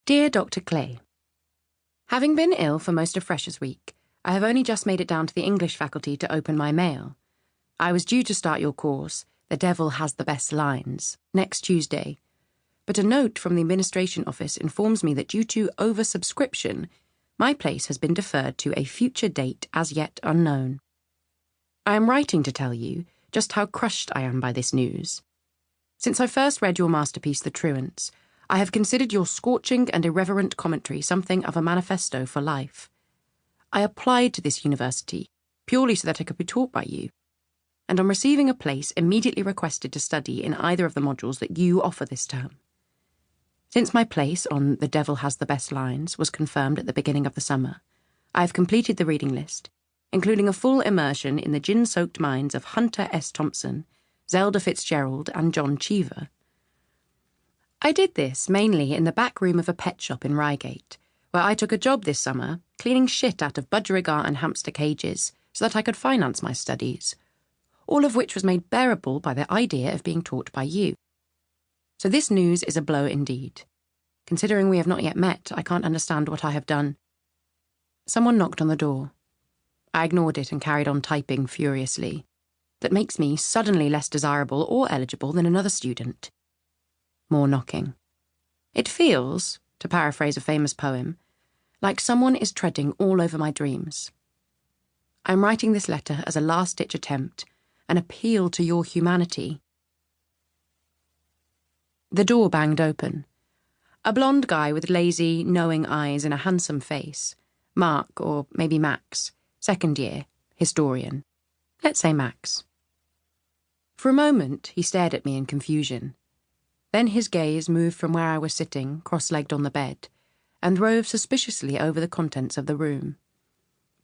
Dear Dr. Clay, having been ill for most of Freshers' Week, I have only just made it down to the English faculty to open my mail. I was due to start your course, The Devil Has the Best Lines, next Tuesday, but a note from the administration office informs me that due to oversubscription, my place has been deferred to a future date as yet unknown. I am writing to tell you just how crushed I am by this news. Since I first read your masterpiece, The Truants, I have considered your scorching and irreverent commentary something of a manifesto for life. I applied to this university purely so that I could be taught by you, and on receiving a place immediately requested to study in either of the modules that you offer this term. Since my place on The Devil Has the Best Lines was confirmed at the beginning of the summer, I have completed the reading list, including a full immersion in the gin-soaked minds of Hunter S. Thompson, Zelda Fitzgerald, and John Cheever. I did this mainly in the back room of a pet shop in Reigate, where I took a job this summer cleaning shit out of budgerigar and hamster cages so that I could finance my studies, all of which was made bearable by the idea of being taught by you. So this news is a blow indeed. Considering we have not yet met, I can't understand what I have done. Someone knocked on the door. I ignored it and carried on typing furiously. That makes me suddenly less desirable or eligible than another student. More knocking. It feels, to paraphrase a famous poem, like someone is treading all over my dreams. I'm writing this letter as a last-ditch attempt, an appeal to your humanity. The door banged open. A blonde guy with lazy, knowing eyes and a handsome face. Mark, or maybe Max, second year, historian. Let's say Max. For a moment, he stared at me in confusion. Then his gaze moved from where I was sitting, cross-legged on the bed, and roved suspiciously over the contents of the room.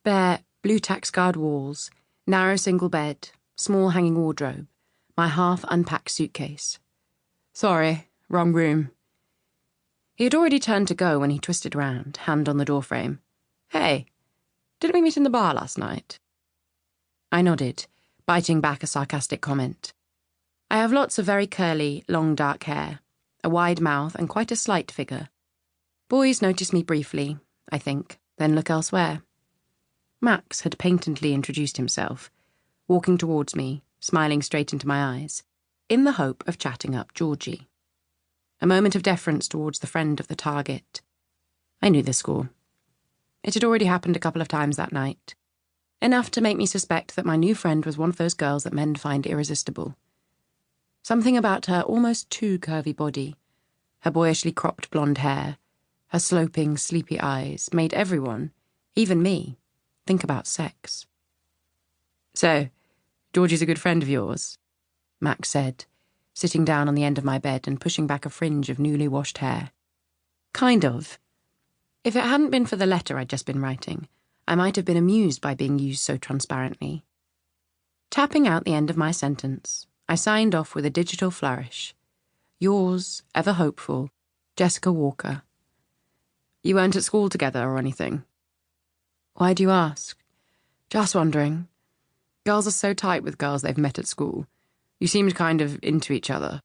Bare, blue-tack-scarred walls, narrow single bed, small hanging wardrobe, my half-unpacked suitcase. Sorry, wrong room. He had already turned to go when he twisted round, hand on the doorframe. Hey, didn't we meet in the bar last night? I nodded, biting back a sarcastic comment. I have lots of very curly, long dark hair, a wide mouth and quite a slight figure. Boys notice me briefly, I think, then look elsewhere. Max had patently introduced himself, walking towards me, smiling straight into my eyes, in the hope of chatting up Georgie. A moment of deference towards the friend of the target. I knew the score. It had already happened a couple of times that night. Enough to make me suspect that my new friend was one of those girls that men find irresistible. Something about her almost too curvy body, her boyishly cropped blonde hair, her sloping, sleepy eyes made everyone, even me, think about sex. So, Georgie's a good friend of yours? Max said, sitting down on the end of my bed and pushing back a fringe of newly washed hair. Kind of. If it hadn't been for the letter I'd just been writing, I might have been amused by being used so transparently. Tapping out the end of my sentence, I signed off with a digital flourish. Yours, ever hopeful, Jessica Walker. You weren't at school together or anything? Why do you ask? Just wondering. Girls are so tight with girls they've met at school. You seemed kind of into each other.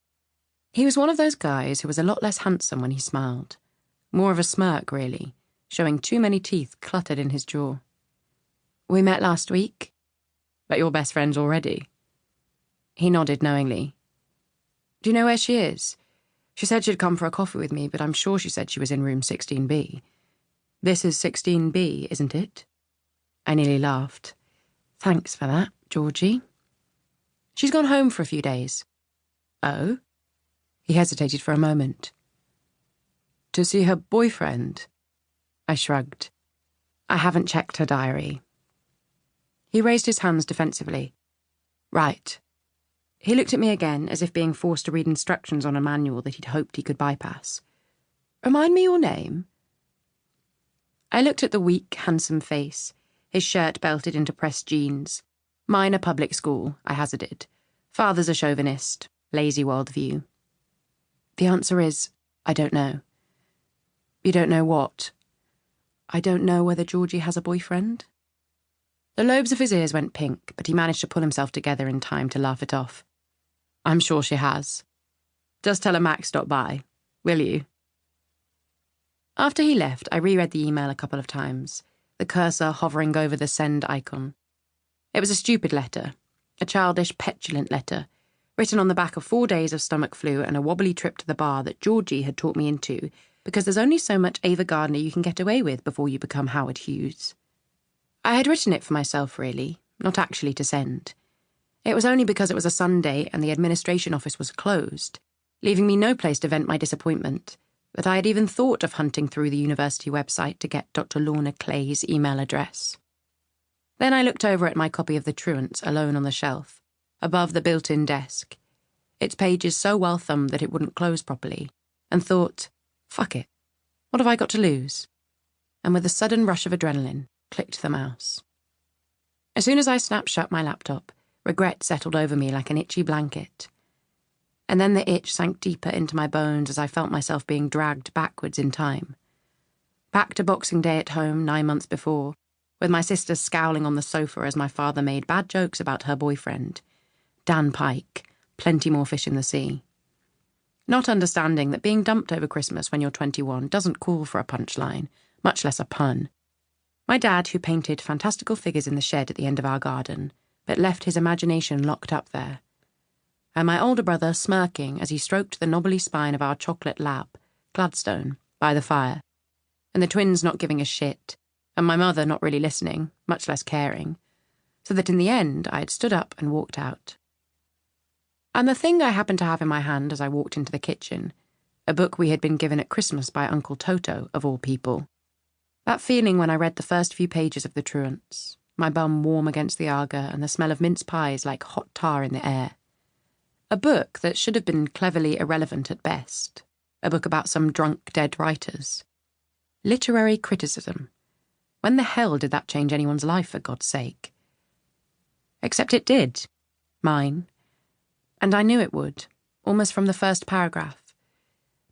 He was one of those guys who was a lot less handsome when he smiled. More of a smirk, really, showing too many teeth cluttered in his jaw. We met last week. Bet you're best friends already. He nodded knowingly. Do you know where she is? She said she'd come for a coffee with me, but I'm sure she said she was in room 16B. This is 16B, isn't it? I nearly laughed. Thanks for that, Georgie. She's gone home for a few days. Oh? He hesitated for a moment. To see her boyfriend? I shrugged. I haven't checked her diary. He raised his hands defensively. Right. He looked at me again, as if being forced to read instructions on a manual that he'd hoped he could bypass. Remind me your name? I looked at the weak, handsome face, his shirt belted into pressed jeans. Minor public school, I hazarded. Father's a chauvinist, lazy worldview. The answer is, I don't know. You don't know what? I don't know whether Georgie has a boyfriend. The lobes of his ears went pink, but he managed to pull himself together in time to laugh it off. I'm sure she has. Just tell her Max stopped by, will you? After he left, I reread the email a couple of times, the cursor hovering over the send icon. It was a stupid letter, a childish, petulant letter, written on the back of 4 days of stomach flu and a wobbly trip to the bar that Georgie had talked me into, because there's only so much Ava Gardner you can get away with before you become Howard Hughes. I had written it for myself, really, not actually to send. It was only because it was a Sunday and the administration office was closed, leaving me no place to vent my disappointment, that I had even thought of hunting through the university website to get Dr. Lorna Clay's email address. Then I looked over at my copy of the Truants alone on the shelf, above the built-in desk, its pages so well thumbed that it wouldn't close properly, and thought, fuck it, what have I got to lose? And with a sudden rush of adrenaline, clicked the mouse. As soon as I snapped shut my laptop, regret settled over me like an itchy blanket. And then the itch sank deeper into my bones as I felt myself being dragged backwards in time. Back to Boxing Day at home 9 months before, with my sister scowling on the sofa as my father made bad jokes about her boyfriend, Dan Pike, plenty more fish in the sea. Not understanding that being dumped over Christmas when you're 21 doesn't call for a punchline, much less a pun. My dad, who painted fantastical figures in the shed at the end of our garden, but left his imagination locked up there. And my older brother smirking as he stroked the knobbly spine of our chocolate lab, Gladstone, by the fire. And the twins not giving a shit, and my mother not really listening, much less caring, so that in the end I had stood up and walked out. And the thing I happened to have in my hand as I walked into the kitchen, a book we had been given at Christmas by Uncle Toto, of all people. That feeling when I read the first few pages of the Truants, my bum warm against the Aga and the smell of mince pies like hot tar in the air. A book that should have been cleverly irrelevant at best. A book about some drunk dead writers. Literary criticism. When the hell did that change anyone's life, for God's sake? Except it did. Mine. And I knew it would, almost from the first paragraph.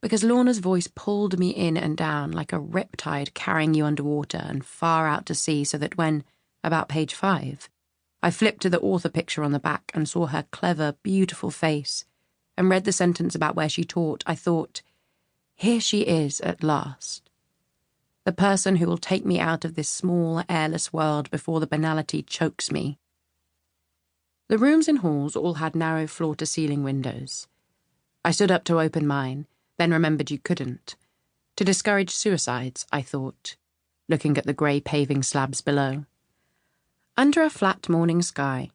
Because Lorna's voice pulled me in and down like a riptide carrying you underwater and far out to sea, so that when, about page 5, I flipped to the author picture on the back and saw her clever, beautiful face and read the sentence about where she taught, I thought, here she is at last. The person who will take me out of this small, airless world before the banality chokes me. The rooms and halls all had narrow floor-to-ceiling windows. I stood up to open mine, then remembered you couldn't. To discourage suicides, I thought, looking at the grey paving slabs below. Under a flat morning sky,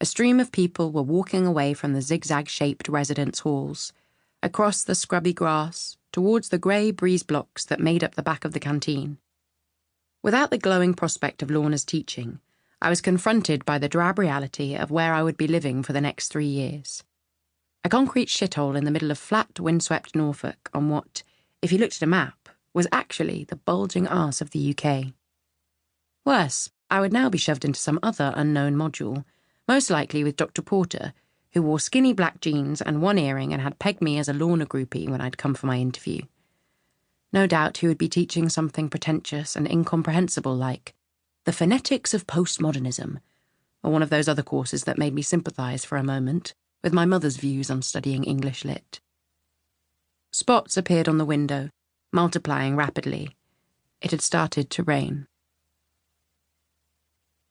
a stream of people were walking away from the zigzag-shaped residence halls, across the scrubby grass, towards the grey breeze blocks that made up the back of the canteen. Without the glowing prospect of Lorna's teaching, I was confronted by the drab reality of where I would be living for the next 3 years. A concrete shithole in the middle of flat, windswept Norfolk on what, if you looked at a map, was actually the bulging arse of the UK. Worse, I would now be shoved into some other unknown module, most likely with Dr. Porter, who wore skinny black jeans and one earring and had pegged me as a Lorna groupie when I'd come for my interview. No doubt he would be teaching something pretentious and incomprehensible like the phonetics of postmodernism, or one of those other courses that made me sympathise for a moment with my mother's views on studying English lit. Spots appeared on the window, multiplying rapidly. It had started to rain.